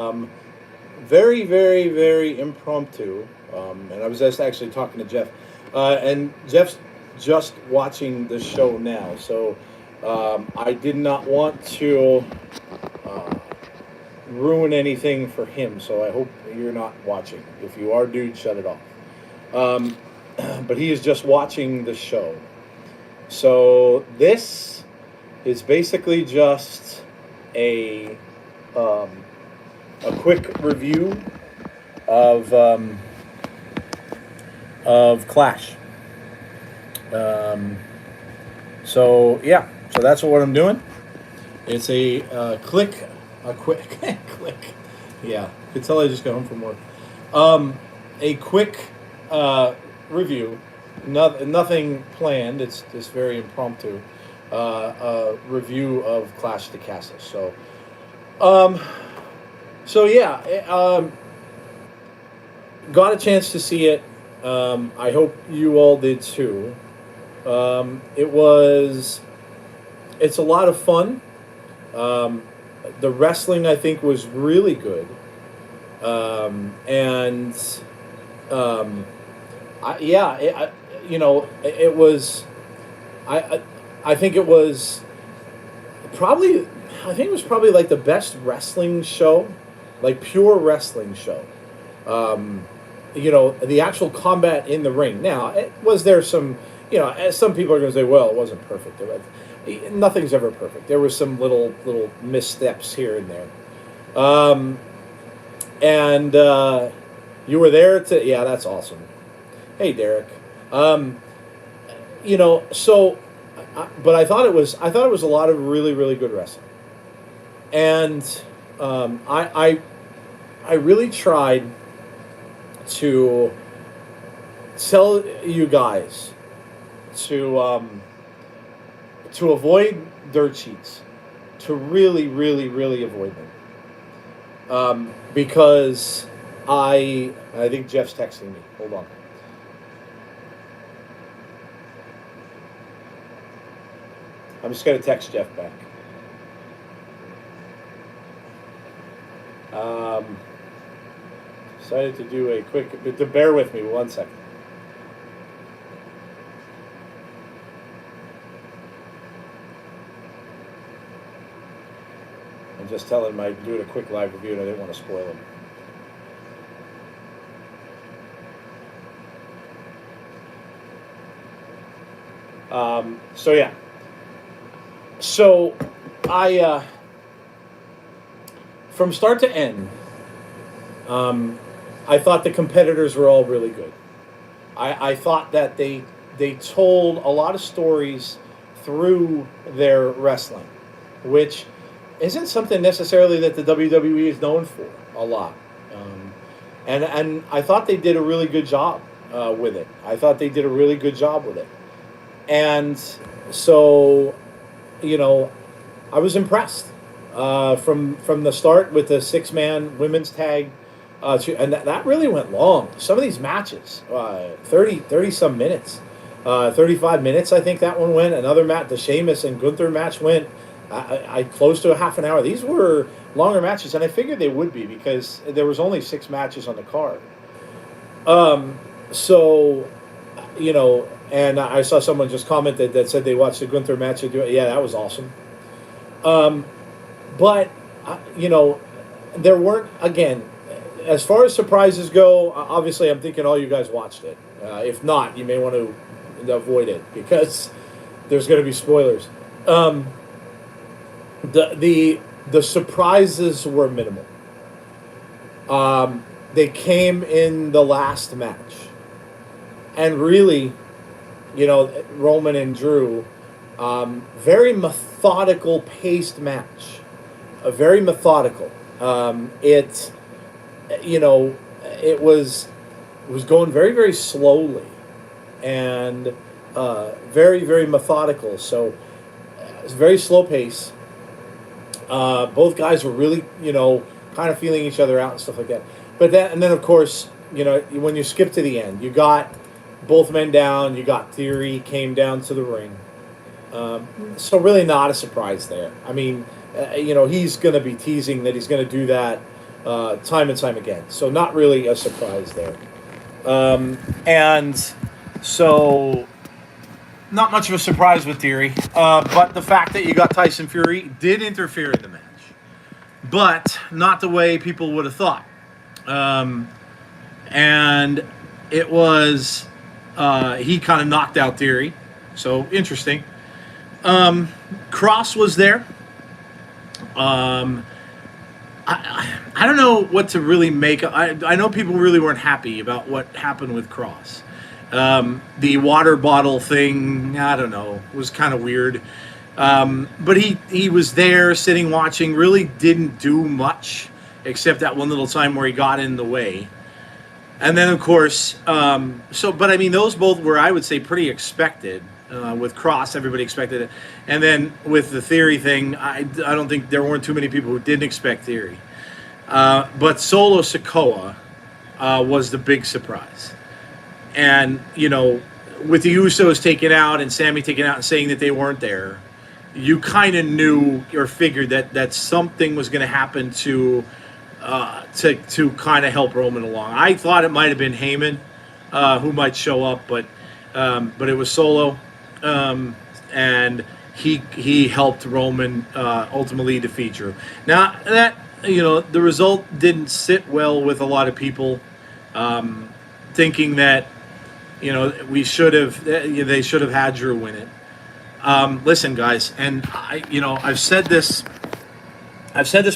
Um, very, very, very impromptu. And I was just actually talking to Jeff, and Jeff's just watching the show now. So I did not want to uh, ruin anything for him. So I hope you're not watching. If you are, dude, shut it off. Um, but he is just watching the show. So this is basically just a um, a quick review of Clash. Um, so yeah, so that's what I'm doing. It's a quick click. Yeah, you can tell I just got home from work. Um, a quick review. Nothing planned. It's just very impromptu. A review of Clash of the Castles. Um, so yeah, got a chance to see it. I hope you all did too. It was. It's a lot of fun. Um, the wrestling I think was really good, and um, yeah, it was. I, I I think it was probably. I think it was probably like the best wrestling show, like pure wrestling show. Um, the actual combat in the ring. Now, was there some, as some people are going to say, well, it wasn't perfect. Nothing's ever perfect. There was some little missteps here and there. Um, and you were there to, yeah, that's awesome. Hey, Derek. Um, so, but I thought it was a lot of really, really good wrestling, and I really tried to tell you guys to avoid dirt sheets, to really, really, really avoid them, because I think Jeff's texting me. Hold on. I'm just gonna text Jeff back. Um, Decided to do a quick. To bear with me 1 second. I'm just telling him I'm doing a quick live review and I didn't want to spoil him. So yeah. So I from start to end, um, I thought the competitors were all really good. I thought that they told a lot of stories through their wrestling, which isn't something necessarily that the WWE is known for a lot. Um, and I thought they did a really good job with it. I thought they did a really good job with it. And so, you know, I was impressed from the start with the 6 man women's tag, and that really went long. Some of these matches, 30 some minutes, 35 minutes. I think that one went. Another match, the Sheamus and Gunther match went. I close to a half an hour. These were longer matches, and I figured they would be because there was only 6 matches on the card. So, and I saw someone just commented that said they watched the Gunther match. Yeah, that was awesome. Um, but there weren't, again, as far as surprises go. Obviously, I'm thinking all you guys watched it. If not, you may want to avoid it because there's going to be spoilers. Um, the surprises were minimal. They came in the last match, and really, Roman and Drew, very methodical paced match, very methodical. It, it was going very, very slowly, and very, very methodical. So it was very slow pace. Both guys were really, kind of feeling each other out and stuff like that. And then of course, when you skip to the end, you got both men down. You got Theory came down to the ring. So really not a surprise there. I mean, he's going to be teasing that he's going to do that time and time again. So not really a surprise there. And so not much of a surprise with Theory, but the fact that you got Tyson Fury did interfere in the match, but not the way people would have thought. And it was he kind of knocked out Theory, so interesting. Cross was there. I don't know what to really make. I know people really weren't happy about what happened with Cross. The water bottle thing, I don't know, was kind of weird. But he was there sitting watching, really didn't do much except that one little time where he got in the way. And then, of course, but I mean, those both were, I would say, pretty expected. With Cross, everybody expected it. And then with the Theory thing, I don't think there weren't too many people who didn't expect Theory. But Solo Sikoa was the big surprise. And, with the Usos taken out and Sammy taken out and saying that they weren't there, you kind of knew or figured that something was going to happen to kind of help Roman along. I thought it might have been Heyman who might show up, but it was Solo. And he helped Roman ultimately defeat Drew. Now that the result didn't sit well with a lot of people, thinking that they should have had Drew win it. Listen, guys, and I've said this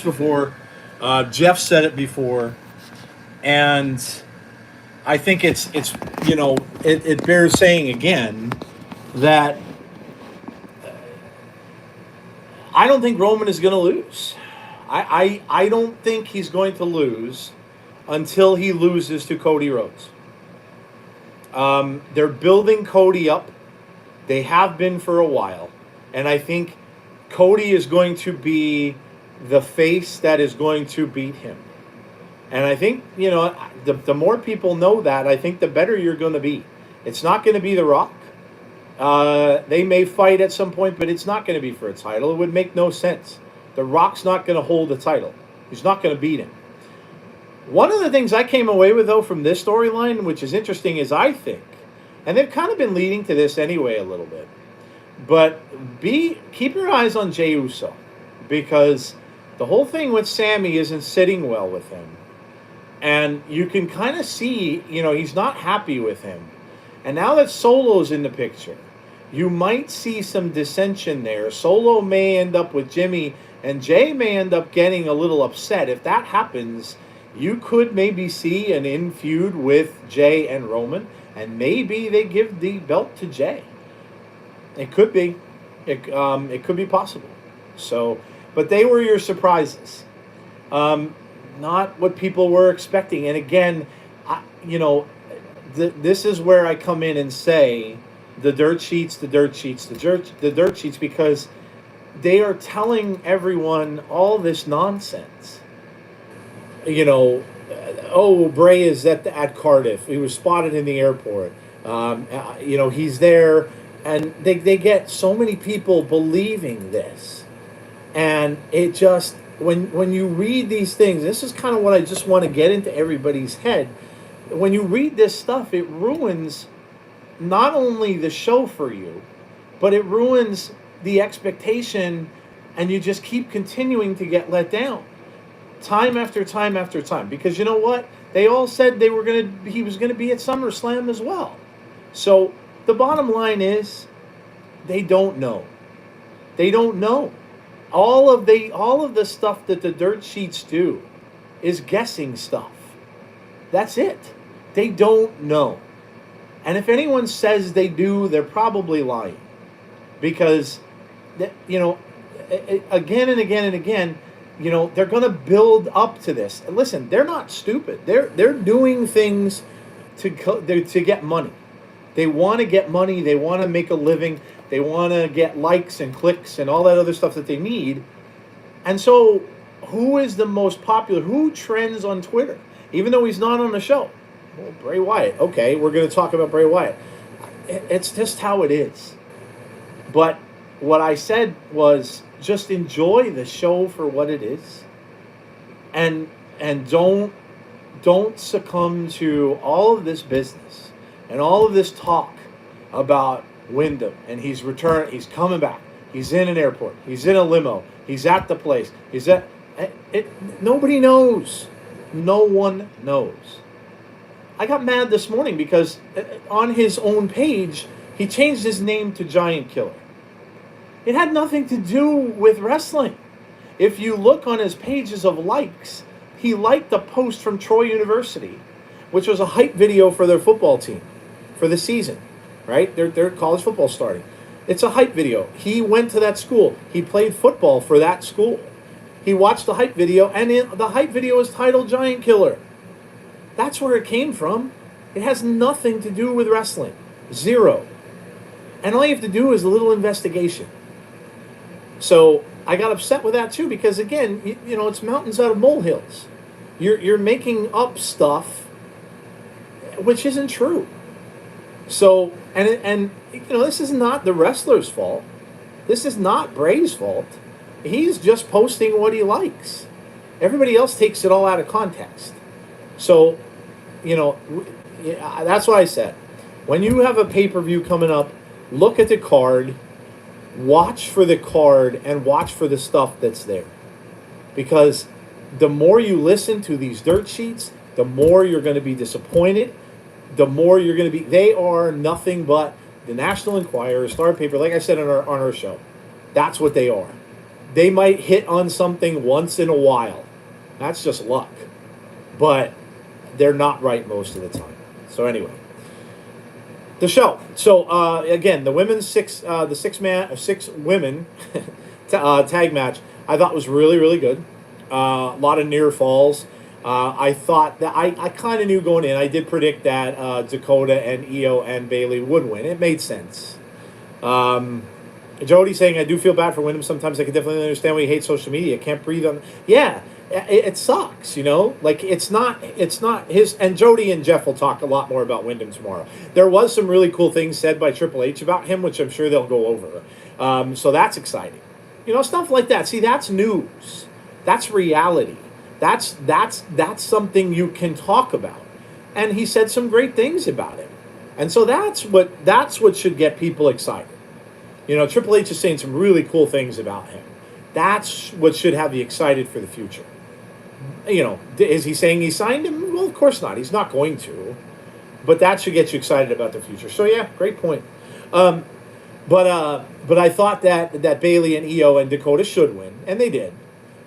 before. Jeff said it before, and I think it bears saying again that I don't think Roman is going to lose. I don't think he's going to lose until he loses to Cody Rhodes. They're building Cody up. They have been for a while. And I think Cody is going to be the face that is going to beat him. And I think, the more people know that, I think the better you're going to be. It's not going to be The Rock. They may fight at some point, but it's not going to be for a title. It would make no sense. The Rock's not going to hold the title. He's not going to beat him. One of the things I came away with, though, from this storyline, which is interesting, is I think, and they've kind of been leading to this anyway a little bit, but keep your eyes on Jey Uso, because the whole thing with Sammy isn't sitting well with him. And you can kind of see, he's not happy with him. And now that Solo's in the picture, you might see some dissension there. Solo may end up with Jimmy, and Jay may end up getting a little upset. If that happens, you could maybe see an in-feud with Jay and Roman, and maybe they give the belt to Jay. It could be. It could be possible. So, but they were your surprises. Not what people were expecting. And again, this is where I come in and say the dirt sheets, because they are telling everyone all this nonsense. Bray is at Cardiff. He was spotted in the airport. He's there, and they get so many people believing this, and it just when you read these things, this is kind of what I just want to get into everybody's head. When you read this stuff, it ruins not only the show for you, but it ruins the expectation, and you just keep continuing to get let down. Time after time after time. Because you know what? They all said he was gonna be at SummerSlam as well. So the bottom line is they don't know. They don't know. All of the stuff that the dirt sheets do is guessing stuff. That's it. They don't know. And if anyone says they do, they're probably lying. Because again and again and again, they're going to build up to this. And listen, they're not stupid. They're doing things to get money. They want to get money. They want to make a living. They want to get likes and clicks and all that other stuff that they need. And so, who is the most popular? Who trends on Twitter? Even though he's not on the show. Well, Bray Wyatt. Okay, we're going to talk about Bray Wyatt. It's just how it is. But what I said was just enjoy the show for what it is. And And don't succumb to all of this business and all of this talk about Wyndham, and he's coming back. He's in an airport. He's in a limo. He's at the place. He's at it. Nobody knows. No one knows. I got mad this morning because on his own page he changed his name to Giant Killer. It had nothing to do with wrestling. If you look on his pages of likes, he liked a post from Troy University, which was a hype video for their football team for the season, right? Their college football starting. It's a hype video. He went to that school. He played football for that school. He watched the hype video, and the hype video is titled Giant Killer. That's where it came from. It has nothing to do with wrestling. Zero. And all you have to do is a little investigation. So I got upset with that too, because again, it's mountains out of molehills. You're making up stuff which isn't true. So and this is not the wrestler's fault. This is not Bray's fault. He's just posting what he likes. Everybody else takes it all out of context. So, that's why I said, when you have a pay-per-view coming up, look at the card, watch for the card, and watch for the stuff that's there. Because the more you listen to these dirt sheets, the more you're going to be disappointed, the more you're going to be... They are nothing but the National Enquirer, Star paper, like I said on our show. That's what they are. They might hit on something once in a while. That's just luck. But they're not right most of the time. So anyway, the show. So again, the women's six women tag match I thought was really, really good. A lot of near falls. I thought that I kind of knew going in. I did predict that Dakota and Io and Bailey would win. It made sense. Jody saying, I do feel bad for Wyndham. Sometimes I can definitely understand why he hates social media. Can't breathe on... Yeah, it sucks, Like, it's not his... And Jody and Jeff will talk a lot more about Wyndham tomorrow. There was some really cool things said by Triple H about him, which I'm sure they'll go over. So that's exciting. Stuff like that. See, that's news. That's reality. That's something you can talk about. And he said some great things about it. And so that's what should get people excited. Triple H is saying some really cool things about him. That's what should have you excited for the future. Is he saying he signed him? Well, of course not. He's not going to. But that should get you excited about the future. So yeah, great point. But I thought that Bailey and Io and Dakota should win, and they did.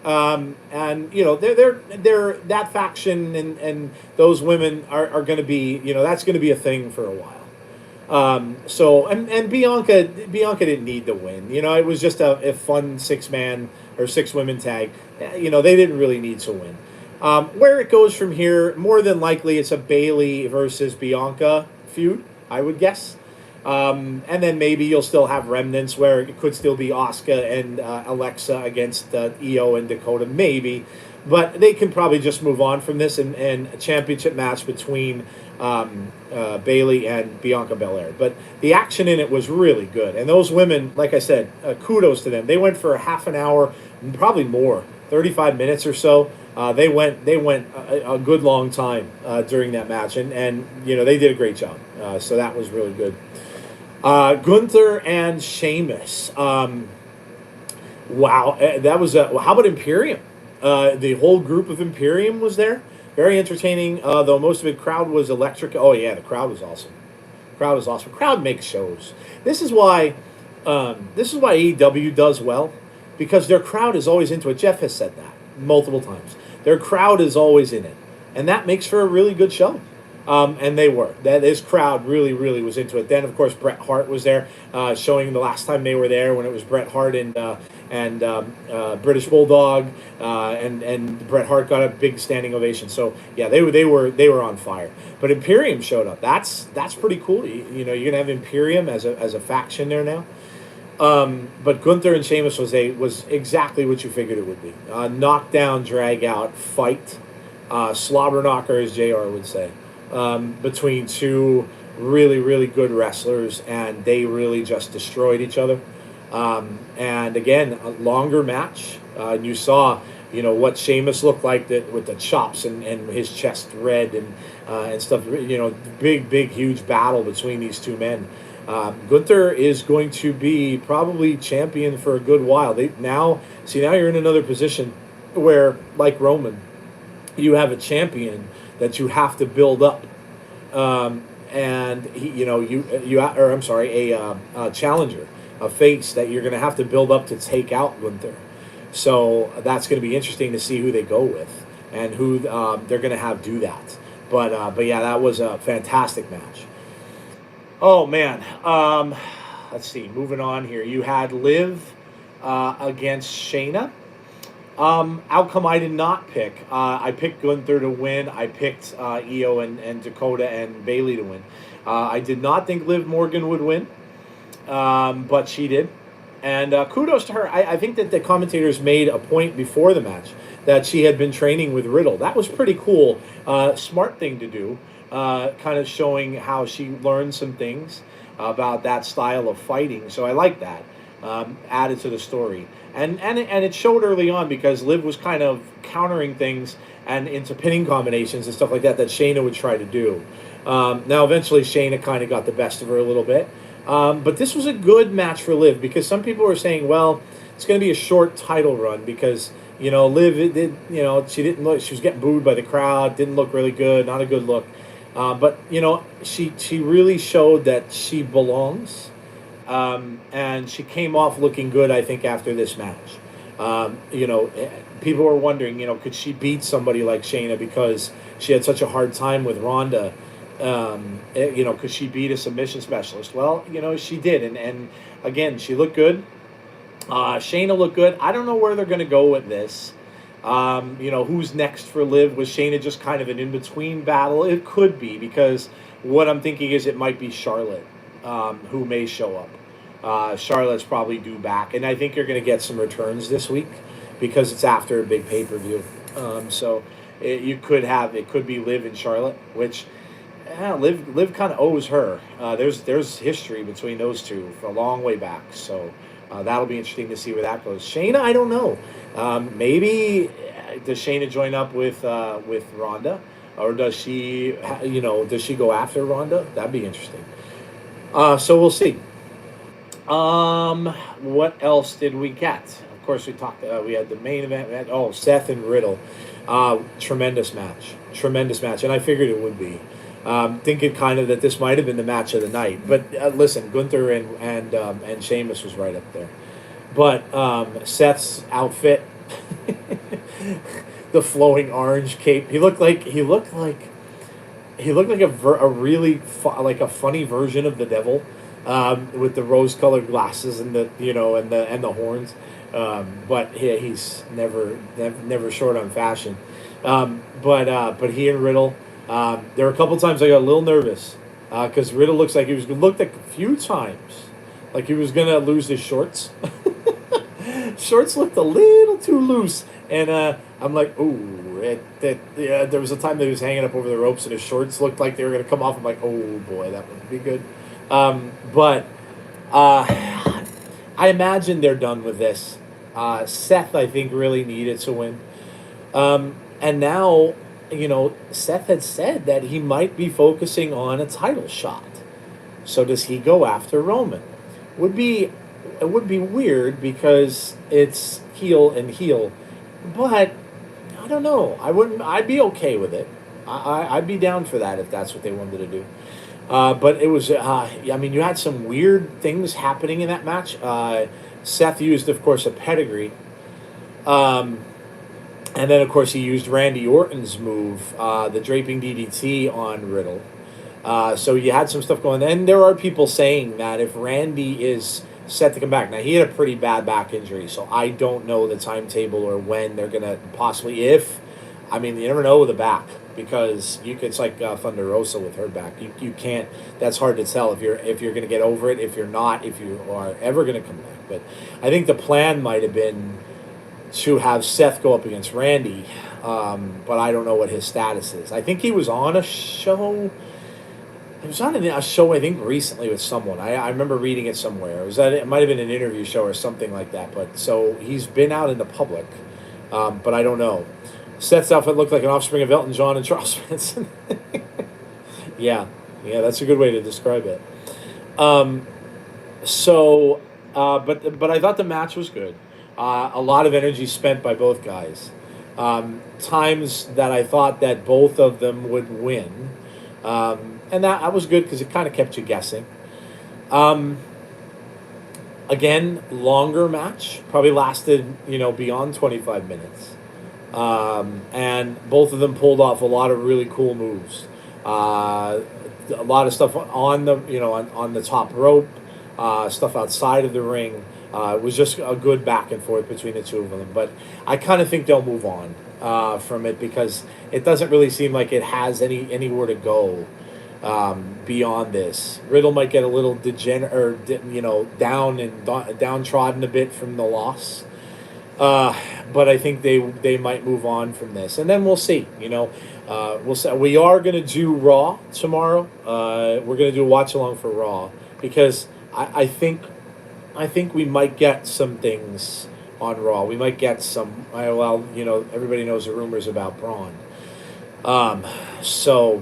And they're that faction and those women are going to be, that's going to be a thing for a while. And Bianca didn't need the win. It was just a fun 6-man or 6-women tag. They didn't really need to win. Where it goes from here, more than likely it's a Bailey versus Bianca feud, I would guess. And then maybe you'll still have remnants where it could still be Asuka and Alexa against Io and Dakota, maybe. But they can probably just move on from this and a championship match between Bailey and Bianca Belair. But the action in it was really good. And those women, like I said, kudos to them. They went for a half an hour, probably more, 35 minutes or so. They went a good long time during that match. And they did a great job. So that was really good. Gunther and Sheamus. Wow. That was how about Imperium? The whole group of Imperium was there. Very entertaining, though most of the crowd was electric. Oh, yeah, the crowd was awesome. Crowd makes shows. This is why AEW does well, because their crowd is always into it. Jeff has said that multiple times. Their crowd is always in it, and that makes for a really good show. And they were. This crowd really, really was into it. Then, of course, Bret Hart was there, showing the last time they were there when it was Bret Hart and British Bulldog, and Bret Hart got a big standing ovation. So yeah, they were on fire. But Imperium showed up. That's pretty cool. You're gonna have Imperium as a faction there now. But Gunther and Sheamus was exactly what you figured it would be. Knockdown, drag out, fight, slobber knocker, as JR would say. Between two really, really good wrestlers, and they really just destroyed each other. And again, a longer match. You saw what Sheamus looked like that with the chops and his chest red and stuff. Big, huge battle between these two men. Gunther is going to be probably champion for a good while. Now you're in another position where, like Roman, you have a champion that you have to build up, and a challenger, a face that you're going to have to build up to take out Gunther. So that's going to be interesting to see who they go with and who they're going to have do that. But yeah, that was a fantastic match. Oh man, let's see. Moving on here, you had Liv against Shayna. Outcome I did not pick. I picked Gunther to win. I picked Io and Dakota and Bailey to win. I did not think Liv Morgan would win, but she did. And kudos to her. I think that the commentators made a point before the match that she had been training with Riddle. That was pretty cool. Smart thing to do. Kind of showing how she learned some things about that style of fighting. So I like that. Added to the story. And it showed early on because Liv was kind of countering things and into pinning combinations and stuff like that Shayna would try to do. Now, eventually, Shayna kind of got the best of her a little bit. But this was a good match for Liv because some people were saying, well, it's going to be a short title run because, Liv, she didn't look, she was getting booed by the crowd, didn't look really good, not a good look. But, she really showed that she belongs. And she came off looking good, I think, after this match. People were wondering, could she beat somebody like Shayna because she had such a hard time with Ronda? Could she beat a submission specialist? Well, she did. And again, she looked good. Shayna looked good. I don't know where they're going to go with this. Who's next for Liv? Was Shayna just kind of an in-between battle? It could be because what I'm thinking is it might be Charlotte. Who may show up. Charlotte's probably due back, and I think you're going to get some returns this week because it's after a big pay-per-view. So it could be Liv and Charlotte, which Liv kind of owes her. There's history between those two for a long way back, so that'll be interesting to see where that goes. Shayna, I don't know. Maybe does Shayna join up with Ronda, or does she go after Ronda? That'd be interesting. So we'll see. What else did we get? Of course, we talked. We had the main event. Seth and Riddle. Tremendous match, and I figured it would be. Thinking kind of that this might have been the match of the night. But listen, Gunther and Sheamus was right up there. But Seth's outfit, the flowing orange cape. He looked like a really a funny version of the devil, with the rose-colored glasses and the horns. But he's never short on fashion. But he and Riddle. There were a couple times I got a little nervous because Riddle looked like a few times like he was gonna lose his shorts. Shorts looked a little too loose, and I'm like, ooh, there was a time that he was hanging up over the ropes, and his shorts looked like they were gonna come off. I'm like, oh boy, that would be good. But I imagine they're done with this. Seth, I think, really needed to win, and now. Seth had said that he might be focusing on a title shot. So does he go after Roman? It would be weird because it's heel and heel, but I don't know. I'd be okay with it. I'd be down for that if that's what they wanted to do. But it was, you had some weird things happening in that match. Seth used, of course, a pedigree. And then, of course, he used Randy Orton's move, the draping DDT on Riddle. So you had some stuff going. And there are people saying that if Randy is set to come back. Now, he had a pretty bad back injury, so I don't know the timetable or when they're going to possibly, you never know with the back because it's like Thunder Rosa with her back. You can't, that's hard to tell if you're going to get over it, if you're not, if you are ever going to come back. But I think the plan might have been to have Seth go up against Randy, but I don't know what his status is. I think he was on a show. He was on a show, I think, recently with someone. I remember reading it somewhere. It might have been an interview show or something like that. But so he's been out in the public, but I don't know. Seth's outfit looked like an offspring of Elton John and Charles Manson. Yeah, yeah, that's a good way to describe it. Um, but I thought the match was good. A lot of energy spent by both guys. Times that I thought that both of them would win, and that was good because it kind of kept you guessing. Um, Again, longer match, probably lasted beyond 25 minutes, and both of them pulled off a lot of really cool moves. A lot of stuff on the on the top rope, stuff outside of the ring. It was just a good back and forth between the two of them. But I kind of think they'll move on from it because it doesn't really seem like it has anywhere to go beyond this. Riddle might get a little degenerate or downtrodden a bit from the loss. But I think they might move on from this, and then we'll see. We'll see. We are going to do Raw tomorrow. We're going to do a watch along for Raw because I think we might get some things on Raw. We might get some. Everybody knows the rumors about Braun. So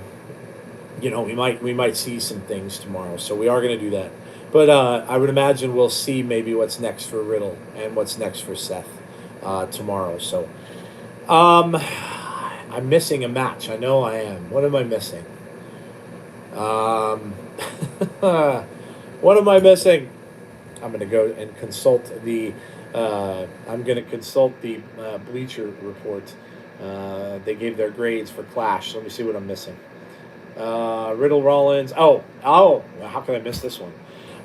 we might see some things tomorrow. So we are going to do that. But I would imagine we'll see maybe what's next for Riddle and what's next for Seth tomorrow. So I'm missing a match. I know I am. What am I missing? What am I missing? I'm going to go and consult the. Bleacher Report. They gave their grades for Clash. Let me see what I'm missing. Riddle Rollins. How can I miss this one?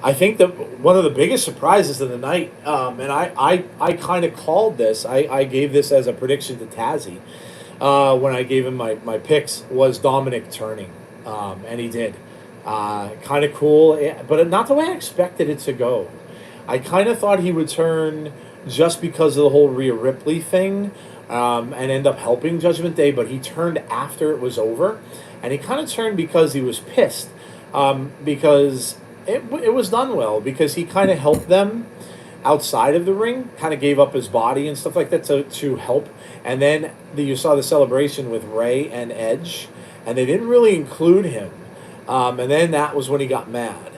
I think that one of the biggest surprises of the night, and I kind of called this. I gave this as a prediction to Tazzy when I gave him my picks, was Dominic turning, and he did. Kind of cool, but not the way I expected it to go. I kind of thought he would turn just because of the whole Rhea Ripley thing and end up helping Judgment Day, but he turned after it was over. And he kind of turned because he was pissed, because it was done well, because he kind of helped them outside of the ring, kind of gave up his body and stuff like that to help. And then you saw the celebration with Ray and Edge, and they didn't really include him. And then that was when he got mad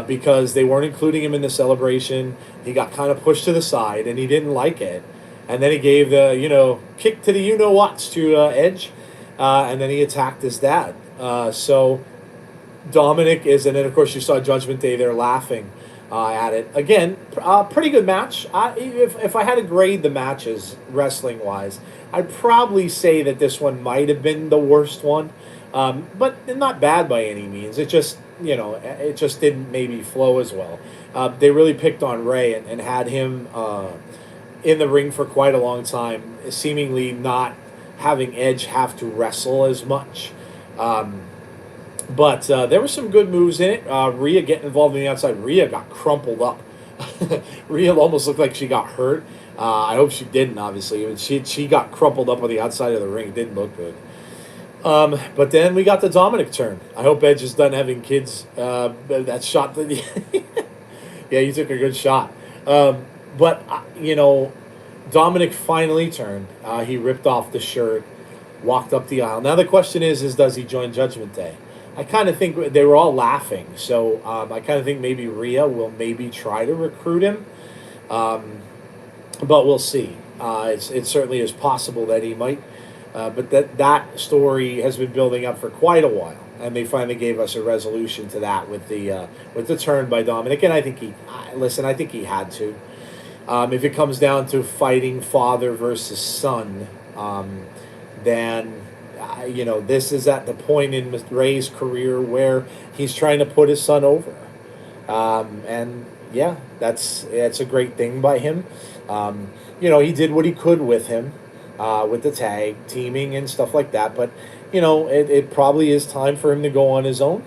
because they weren't including him in the celebration. He got kind of pushed to the side, and he didn't like it. And then he gave the kick to the you-know-whats to Edge. And then he attacked his dad. So Dominic is, and then of course you saw Judgment Day there laughing at it. Again, pretty good match. If I had to grade the matches wrestling-wise, I'd probably say that this one might have been the worst one. But not bad by any means. It just, it just didn't maybe flow as well. They really picked on Ray and had him in the ring for quite a long time, seemingly not having Edge have to wrestle as much. But there were some good moves in it. Rhea getting involved on the outside. Rhea got crumpled up. Rhea almost looked like she got hurt. I hope she didn't, obviously. She got crumpled up on the outside of the ring. It didn't look good. But then we got the Dominic turn. I hope Edge is done having kids. That shot. Yeah, he took a good shot. But Dominic finally turned. He ripped off the shirt, walked up the aisle. Now the question is does he join Judgment Day? I kind of think they were all laughing. So I kind of think maybe Rhea will maybe try to recruit him. But we'll see. It certainly is possible that he might. But that story has been building up for quite a while. And they finally gave us a resolution to that with the turn by Dominic. And I think I think he had to. If it comes down to fighting father versus son, then, this is at the point in Ray's career where he's trying to put his son over. And, yeah, that's a great thing by him. He did what he could with him, with the tag, teaming and stuff like that. But, it probably is time for him to go on his own.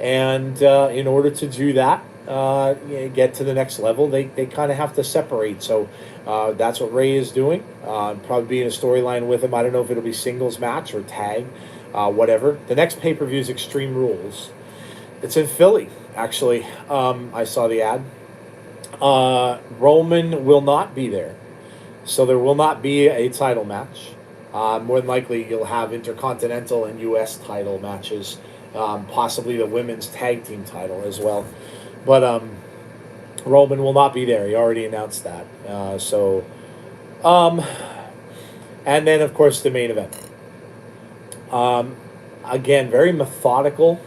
And in order to do that, get to the next level, they kind of have to separate. So that's what Ray is doing. Probably be in a storyline with him. I don't know if it'll be singles match or tag, whatever. The next pay-per-view is Extreme Rules. It's in Philly, actually. I saw the ad. Roman will not be there. So there will not be a title match. More than likely, you'll have Intercontinental and U.S. title matches, possibly the women's tag team title as well. But Roman will not be there. He already announced that. Um, and then, of course, the main event. Um, Again, very methodical,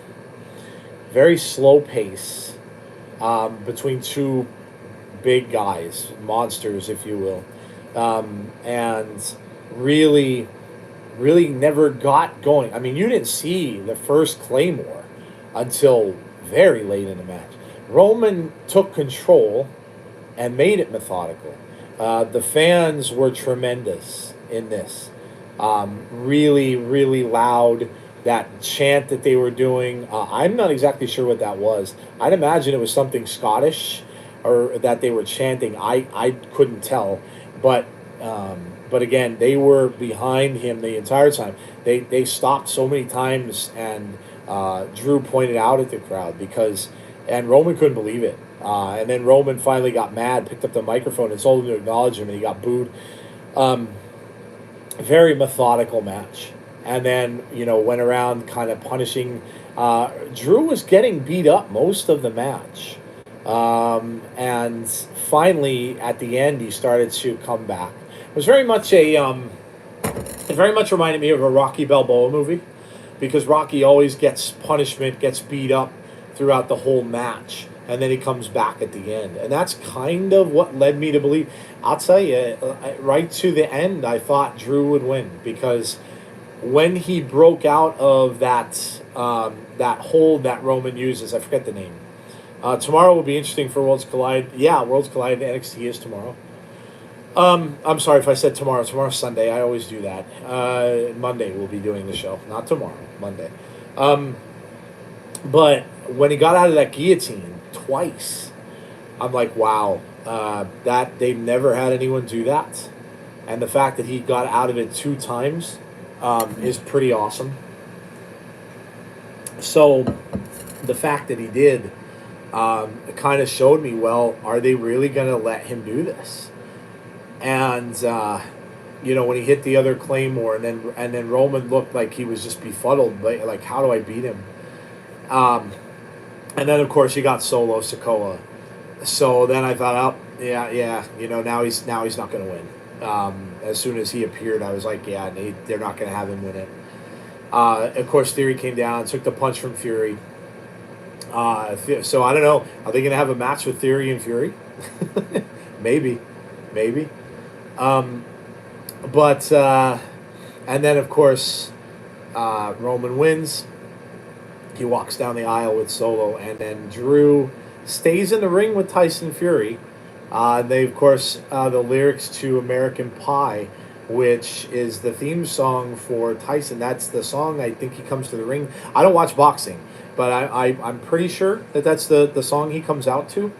very slow pace between two big guys, monsters, if you will, and really, really never got going. I mean, you didn't see the first Claymore until very late in the match. Roman took control and made it methodical. The fans were tremendous in this. Really, really loud. That chant that they were doing, I'm not exactly sure what that was. I'd imagine it was something Scottish, or that they were chanting. I couldn't tell, but again, they were behind him the entire time. They stopped so many times, and Drew pointed out at the crowd and Roman couldn't believe it. And then Roman finally got mad, picked up the microphone, and told him to acknowledge him, and he got booed. Very methodical match. And then, went around kind of punishing. Drew was getting beat up most of the match. And finally, at the end, he started to come back. It was very much it very much reminded me of a Rocky Balboa movie, because Rocky always gets punishment, gets beat up throughout the whole match, and then he comes back at the end. And that's kind of what led me to believe. I'll tell you, right to the end, I thought Drew would win, because when he broke out of that hold that Roman uses, I forget the name. Tomorrow will be interesting for Worlds Collide. Yeah, Worlds Collide NXT is tomorrow. I'm sorry if I said tomorrow. Tomorrow's Sunday. I always do that. Monday we'll be doing the show. Not tomorrow, Monday. But when he got out of that guillotine twice, I'm like, wow, that they've never had anyone do that. And the fact that he got out of it 2 times is pretty awesome. So the fact that he did kind of showed me, well, are they really going to let him do this? And when he hit the other Claymore, and then Roman looked like he was just befuddled, like how do I beat him? And then of course you got Solo Sikoa. So then I thought, oh yeah, now he's not going to win. As soon as he appeared, I was like, yeah, they're not going to have him win it. Of course, Theory came down, took the punch from Fury. So I don't know. Are they going to have a match with Theory and Fury? Maybe. But and then of course, Roman wins. He walks down the aisle with Solo, and then Drew stays in the ring with Tyson Fury. They, of course, the lyrics to American Pie, which is the theme song for Tyson. That's the song I think he comes to the ring. I don't watch boxing, but I'm pretty sure that that's the song he comes out to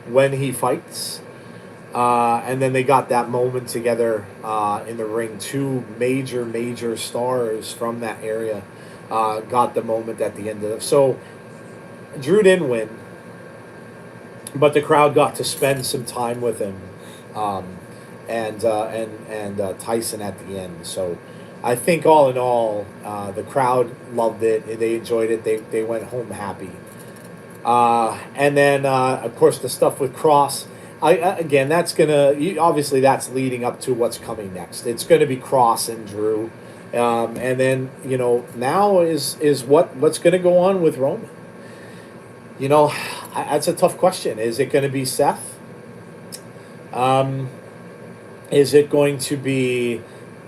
when he fights. And then they got that moment together in the ring. 2 major stars from that area got the moment at the end of it. So Drew didn't win, but the crowd got to spend some time with him, and Tyson at the end. So I think all in all, the crowd loved it. They enjoyed it. They went home happy. And then of course the stuff with Cross. Again, that's obviously that's leading up to what's coming next. It's gonna be Cross and Drew, and then now is what's gonna go on with Roman. That's a tough question. Is it going to be Seth? Is it going to be?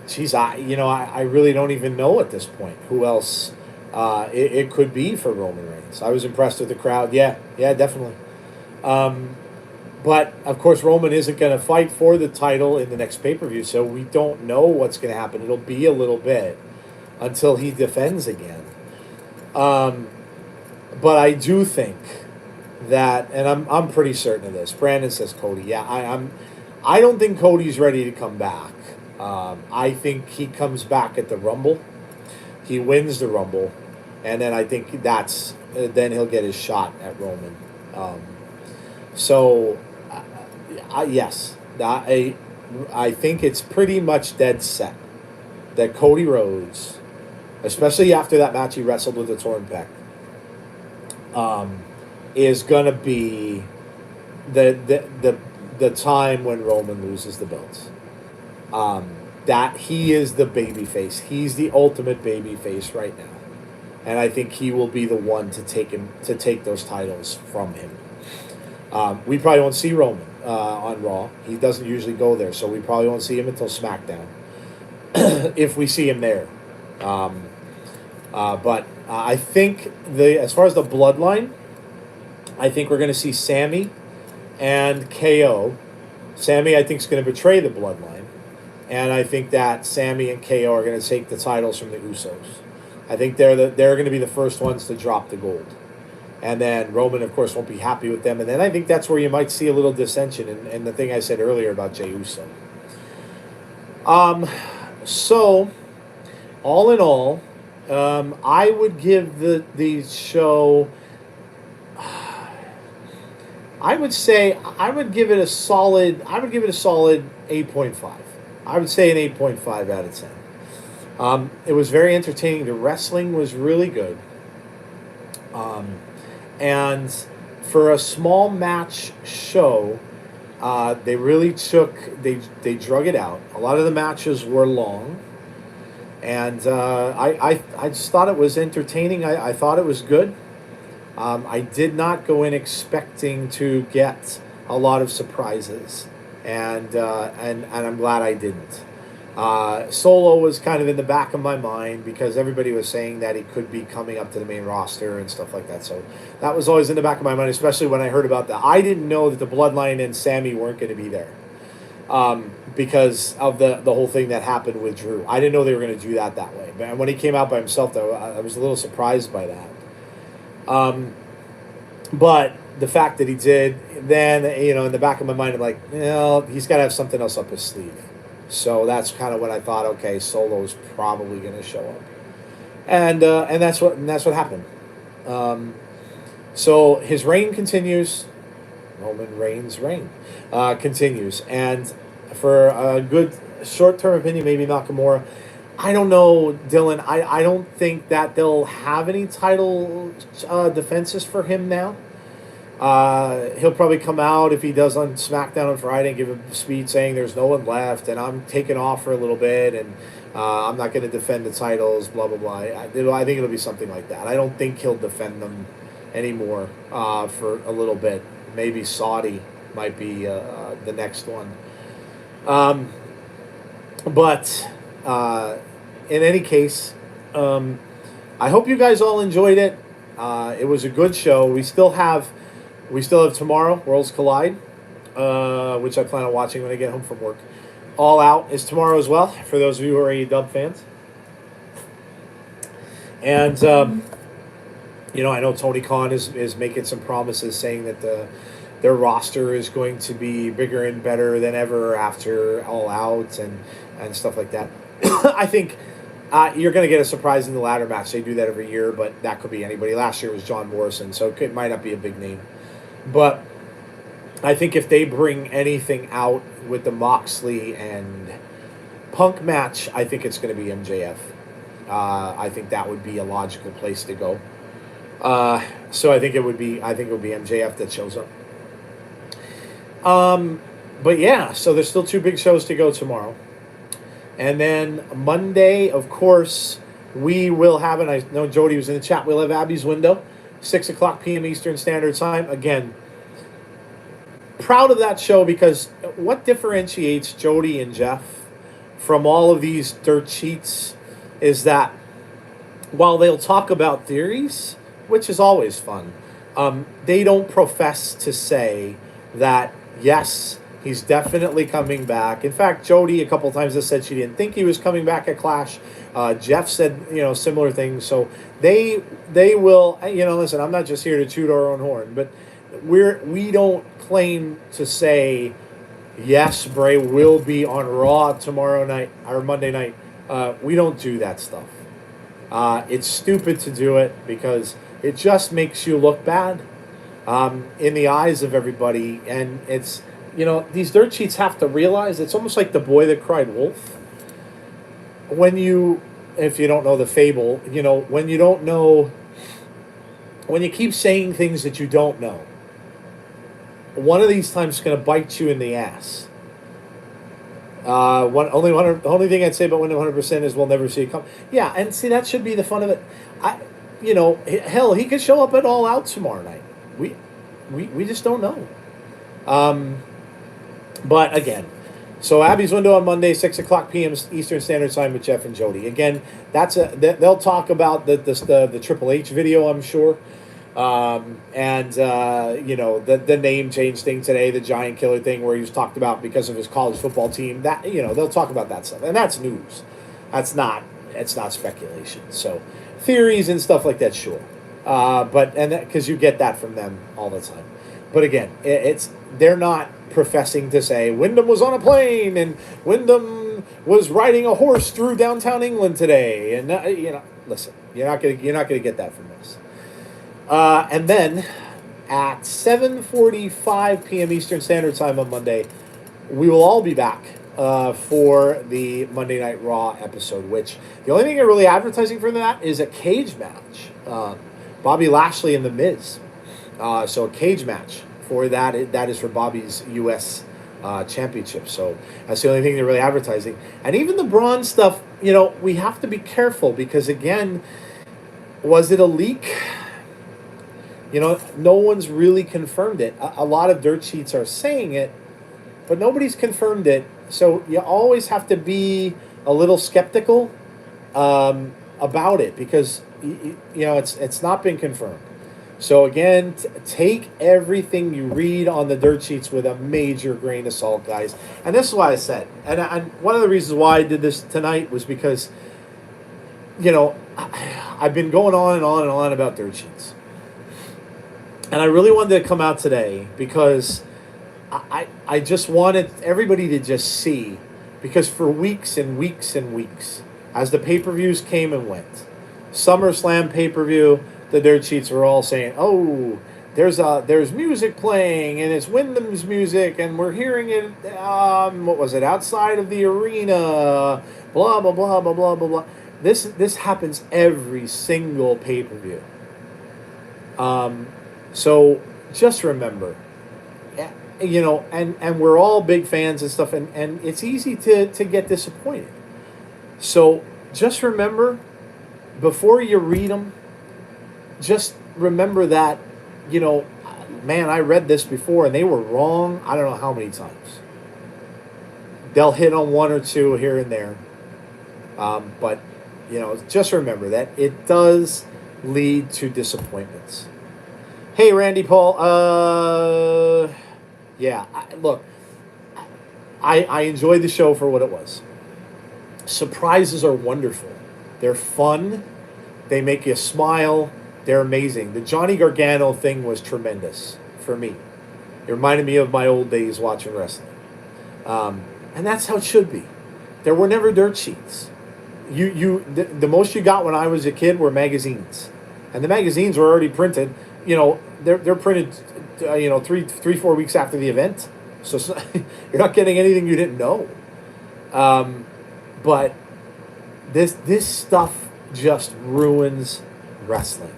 Geez, I really don't even know at this point who else it could be for Roman Reigns. I was impressed with the crowd. Yeah, definitely. But of course, Roman isn't going to fight for the title in the next pay-per-view, so we don't know what's going to happen. It'll be a little bit until he defends again. But I do think that, and I'm pretty certain of this. Brandon says Cody. Yeah, I don't think Cody's ready to come back. I think he comes back at the Rumble. He wins the Rumble, and then I think then he'll get his shot at Roman. Yes, I think it's pretty much dead set that Cody Rhodes, especially after that match he wrestled with the torn pec, is gonna be the time when Roman loses the belts. That he is the baby face. He's the ultimate baby face right now, and I think he will be the one to take those titles from him. We probably won't see Roman on Raw. He doesn't usually go there, so we probably won't see him until SmackDown, if we see him there. But I think as far as the bloodline, I think we're going to see Sammy and KO. Sammy, I think, is going to betray the bloodline, and I think that Sammy and KO are going to take the titles from the Usos. I think they're going to be the first ones to drop the gold. And then Roman, of course, won't be happy with them. And then I think that's where you might see a little dissension in the thing I said earlier about Jey Uso. So, all in all, I would give the show... I would say I would give it a solid 8.5. I would say an 8.5 out of 10. It was very entertaining. The wrestling was really good. And for a small match show, they really they drug it out. A lot of the matches were long, and I just thought it was entertaining. I thought it was good. I did not go in expecting to get a lot of surprises, and I'm glad I didn't. Solo was kind of in the back of my mind because everybody was saying that he could be coming up to the main roster and stuff like that. So that was always in the back of my mind, especially when I heard about that. I didn't know that the Bloodline and Sammy weren't going to be there because of the whole thing that happened with Drew. I didn't know they were going to do that way. But when he came out by himself, though, I was a little surprised by that. But the fact that he did, then, in the back of my mind, I'm like, he's got to have something else up his sleeve. So that's kind of when I thought, okay, Solo's probably going to show up, and that's what happened. So his reign continues. Roman Reigns' reign continues, and for a good short-term opinion, maybe Nakamura. I don't know, Dylan. I don't think that they'll have any title defenses for him now. He'll probably come out if he does on SmackDown on Friday and give a speech saying there's no one left and I'm taking off for a little bit and I'm not going to defend the titles, blah, blah, blah. I think it'll be something like that. I don't think he'll defend them anymore for a little bit. Maybe Saudi might be the next one. But in any case, I hope you guys all enjoyed it. It was a good show. We still have tomorrow, Worlds Collide, which I plan on watching when I get home from work. All Out is tomorrow as well, for those of you who are AEW fans. And, I know Tony Khan is making some promises saying that their roster is going to be bigger and better than ever after All Out and stuff like that. I think you're going to get a surprise in the ladder match. They do that every year, but that could be anybody. Last year was John Morrison, so it might not be a big name. But I think if they bring anything out with the Moxley and Punk match, I think it's going to be MJF. I think that would be a logical place to go. So I think it would be MJF that shows up. But yeah, so there's still 2 big shows to go tomorrow. And then Monday, of course, we will have, and I know Jody was in the chat, we'll have Abby's Window, 6 o'clock p.m. Eastern Standard Time. Again, proud of that show because what differentiates Jody and Jeff from all of these dirt sheets is that while they'll talk about theories, which is always fun, they don't profess to say that, yes, he's definitely coming back. In fact, Jody a couple times has said she didn't think he was coming back at Clash. Jeff said, similar things. So they will, listen, I'm not just here to toot our own horn, but we don't claim to say, yes, Bray will be on Raw tomorrow night or Monday night. We don't do that stuff. It's stupid to do it because it just makes you look bad in the eyes of everybody, and it's these dirt sheets have to realize it's almost like the boy that cried wolf. When if you don't know the fable, when you don't know, when you keep saying things that you don't know, one of these times it's going to bite you in the ass. Only thing I'd say about 100% is we'll never see it come. Yeah, and see, that should be the fun of it. Hell, he could show up at All Out tomorrow night. We just don't know. But again, so Abby's Window on Monday, 6:00 p.m. Eastern Standard Time with Jeff and Jody. Again, they'll talk about the Triple H video, I'm sure. The name change thing today, the Giant Killer thing where he was talked about because of his college football team. That they'll talk about that stuff, and that's news. It's not speculation. So theories and stuff like that, sure. Because you get that from them all the time. But again, they're not professing to say Wyndham was on a plane and Wyndham was riding a horse through downtown England today, and listen, you're not gonna get that from us. And then at 7:45 p.m. Eastern Standard Time on Monday, we will all be back for the Monday Night Raw episode, which the only thing they're really advertising for that is a cage match. Bobby Lashley and The Miz. So a cage match for that. That is for Bobby's U.S. Championship. So that's the only thing they're really advertising. And even the Braun stuff, we have to be careful because, again, was it a leak? No one's really confirmed it. A lot of dirt sheets are saying it, but nobody's confirmed it. So you always have to be a little skeptical about it because, it's not been confirmed. So again, take everything you read on the dirt sheets with a major grain of salt, guys. And this is why I said, and one of the reasons why I did this tonight was because, I've been going on and on and on about dirt sheets. And I really wanted to come out today because I just wanted everybody to just see, because for weeks and weeks and weeks, as the pay-per-views came and went, SummerSlam pay-per-view, the dirt sheets were all saying, oh, there's music playing, and it's Wyndham's music, and we're hearing it, what was it, outside of the arena, blah, blah, blah, blah, blah, blah, blah. This happens every single pay-per-view. So just remember, and we're all big fans and stuff, and it's easy to get disappointed. So just remember, before you read them, just remember that, man, I read this before and they were wrong. I don't know how many times. They'll hit on one or two here and there. But, just remember that it does lead to disappointments. Hey, Randy Paul. Look, I enjoyed the show for what it was. Surprises are wonderful. They're fun. They make you smile. They're amazing. The Johnny Gargano thing was tremendous for me. It reminded me of my old days watching wrestling. And that's how it should be. There were never dirt sheets. The most you got when I was a kid were magazines. And the magazines were already printed. They're printed, 3-4 weeks after the event. So you're not getting anything you didn't know. But this stuff just ruins wrestling.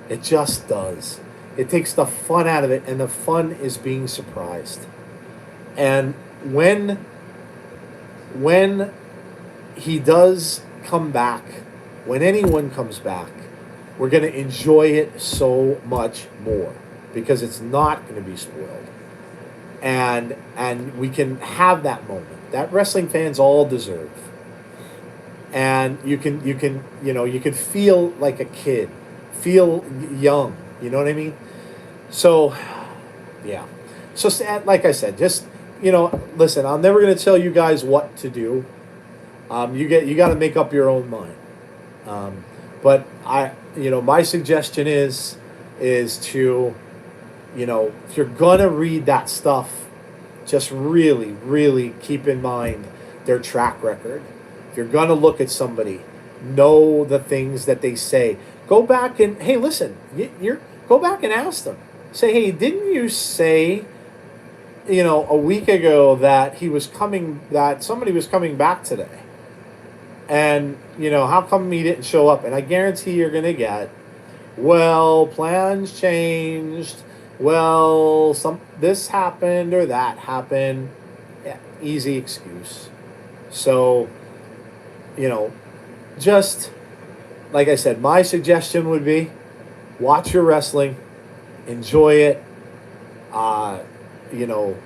It just does. It takes the fun out of it, and the fun is being surprised. And when he does come back, when anyone comes back, we're going to enjoy it so much more because it's not going to be spoiled. And we can have that moment that wrestling fans all deserve. And you can feel like a kid, feel young, you know what I mean? So, yeah. So, like I said, just, listen, I'm never going to tell you guys what to do. You got to make up your own mind. But my suggestion is to, if you're going to read that stuff, just really, really keep in mind their track record. If you're going to look at somebody, know the things that they say. Go back and, hey, listen, go back and ask them. Say, hey, didn't you say a week ago that that somebody was coming back today. And, how come he didn't show up? And I guarantee you're going to get, well, plans changed. Well, this happened or that happened. Yeah, easy excuse. So, just like I said, my suggestion would be watch your wrestling, enjoy it, uh, you know,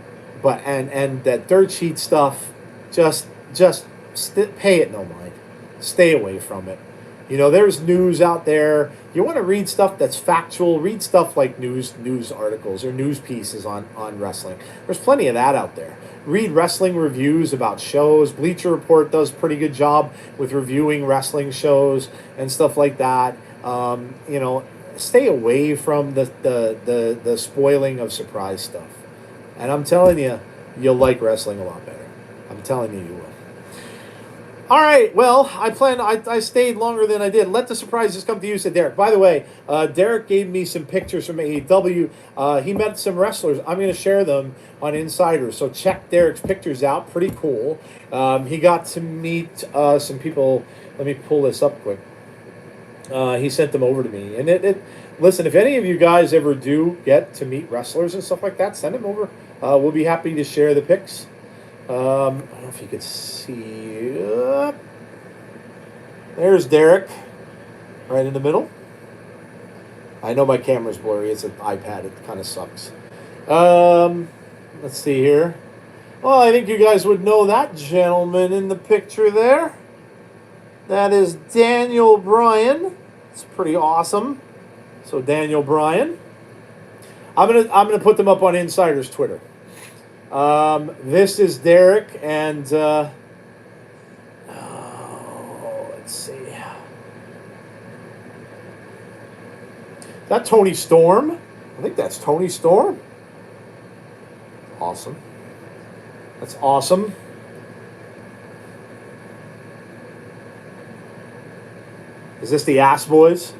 but and that dirt sheet stuff, just pay it no mind, stay away from it. There's news out there. You want to read stuff that's factual. Read stuff like news articles or news pieces on wrestling. There's plenty of that out there. Read wrestling reviews about shows. Bleacher Report does a pretty good job with reviewing wrestling shows and stuff like that. Stay away from the spoiling of surprise stuff. And I'm telling you, you'll like wrestling a lot better. I'm telling you will. All right, well, I stayed longer than I did. Let the surprises come to you, said Derek. By the way, Derek gave me some pictures from AEW. He met some wrestlers. I'm going to share them on Insiders, so check Derek's pictures out. Pretty cool. He got to meet some people. Let me pull this up quick. He sent them over to me. And listen, if any of you guys ever do get to meet wrestlers and stuff like that, send them over. We'll be happy to share the pics. I don't know if you could see. There's Derek, right in the middle. I know my camera's blurry. It's an iPad. It kind of sucks. Let's see here. Well, I think you guys would know that gentleman in the picture there. That is Daniel Bryan. It's pretty awesome. So Daniel Bryan. I'm gonna put them up on Insider's Twitter. This is Derek, and let's see. Is that Tony Storm? I think that's Tony Storm. Awesome. That's awesome. Is this the Ass Boys?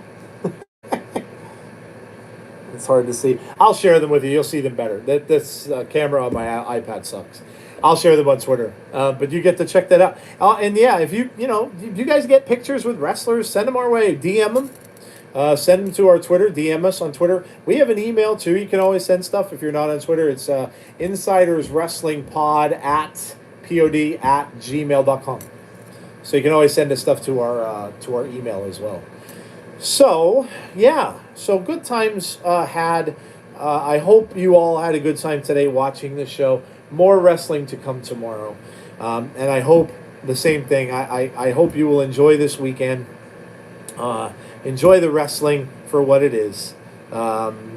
It's hard to see. I'll share them with you. You'll see them better. This camera on my iPad sucks. I'll share them on Twitter. But you get to check that out. And yeah, if you guys get pictures with wrestlers, send them our way. DM them. Send them to our Twitter. DM us on Twitter. We have an email too. You can always send stuff if you're not on Twitter. It's insiderswrestlingpod@gmail.com. So you can always send us stuff to our email as well. So, yeah. So good times had. I hope you all had a good time today watching the show. More wrestling to come tomorrow. And I hope the same thing. I hope you will enjoy this weekend. Enjoy the wrestling for what it is.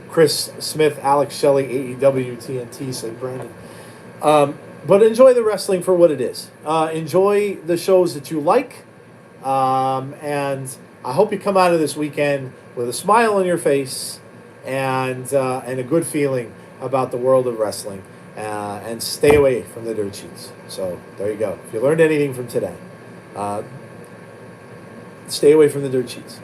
Chris Smith, Alex Shelley, AEW, TNT, said Brandon. But enjoy the wrestling for what it is. Enjoy the shows that you like. And I hope you come out of this weekend with a smile on your face and a good feeling about the world of wrestling. And stay away from the dirt sheets. So there you go. If you learned anything from today, stay away from the dirt sheets.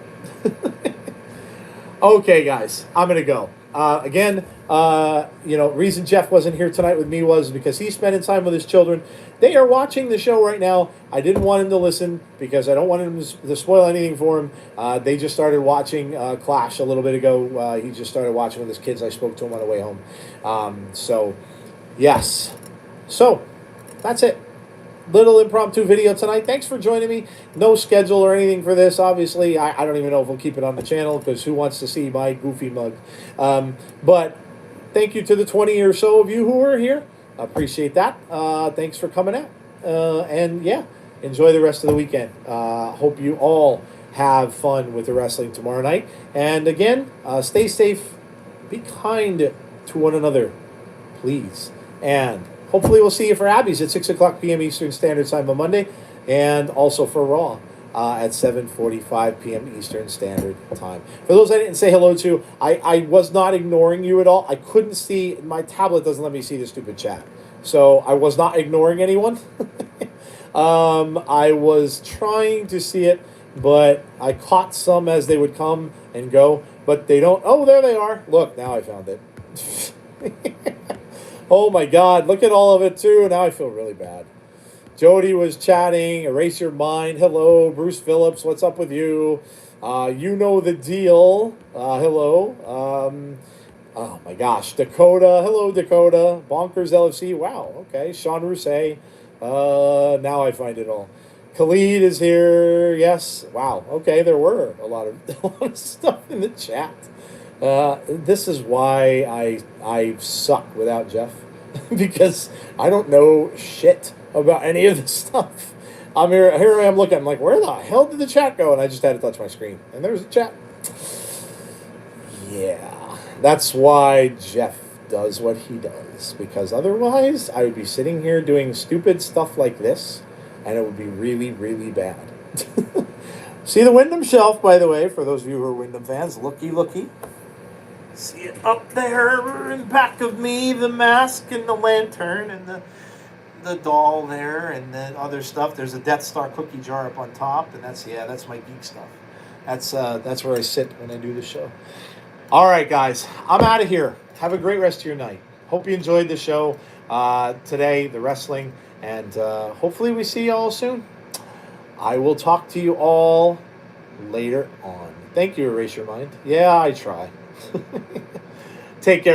Okay, guys, I'm going to go. Again, reason Jeff wasn't here tonight with me was because he's spending time with his children. They are watching the show right now. I didn't want him to listen because I don't want him to spoil anything for him. They just started watching Clash a little bit ago. He just started watching with his kids. I spoke to him on the way home. Yes. So, that's it. Little impromptu video tonight. Thanks for joining me. No schedule or anything for this, obviously. I don't even know if we'll keep it on the channel because who wants to see my goofy mug? But thank you to the 20 or so of you who are here. I appreciate that. Thanks for coming out. And yeah, enjoy the rest of the weekend. Hope you all have fun with the wrestling tomorrow night. And again, stay safe. Be kind to one another, please. And hopefully we'll see you for Abby's at 6 o'clock p.m. Eastern Standard Time on Monday, and also for Raw at 7:45 p.m. Eastern Standard Time. For those I didn't say hello to, I was not ignoring you at all. I couldn't see, my tablet doesn't let me see the stupid chat. So I was not ignoring anyone. I was trying to see it, but I caught some as they would come and go, but they don't. Oh, there they are. Look, now I found it. Oh my God, look at all of it too. Now I feel really bad. Jody was chatting. Erase your mind. Hello, Bruce Phillips. What's up with you? You know the deal. Hello. Oh my gosh, Dakota. Hello, Dakota. Bonkers LFC. Wow. Okay. Sean Rousset. Now I find it all. Khalid is here. Yes. Wow. Okay. There were a lot of a lot of stuff in the chat. This is why I suck without Jeff because I don't know shit about any of this stuff. I'm here. Here I am looking. I'm like, where the hell did the chat go? And I just had to touch my screen, and there's a chat. Yeah, that's why Jeff does what he does because otherwise I would be sitting here doing stupid stuff like this, and it would be really, really bad. See the Wyndham shelf, by the way, for those of you who are Wyndham fans. Looky, looky. See it up there in back of me, the mask and the lantern and the doll there and then other stuff. There's a Death Star cookie jar up on top, and that's my geek stuff. That's where I sit when I do the show. All right, guys, I'm out of here. Have a great rest of your night. Hope you enjoyed the show today, the wrestling, and hopefully we see you all soon. I will talk to you all later on. Thank you, Erase Your Mind. Yeah, I try. Take care.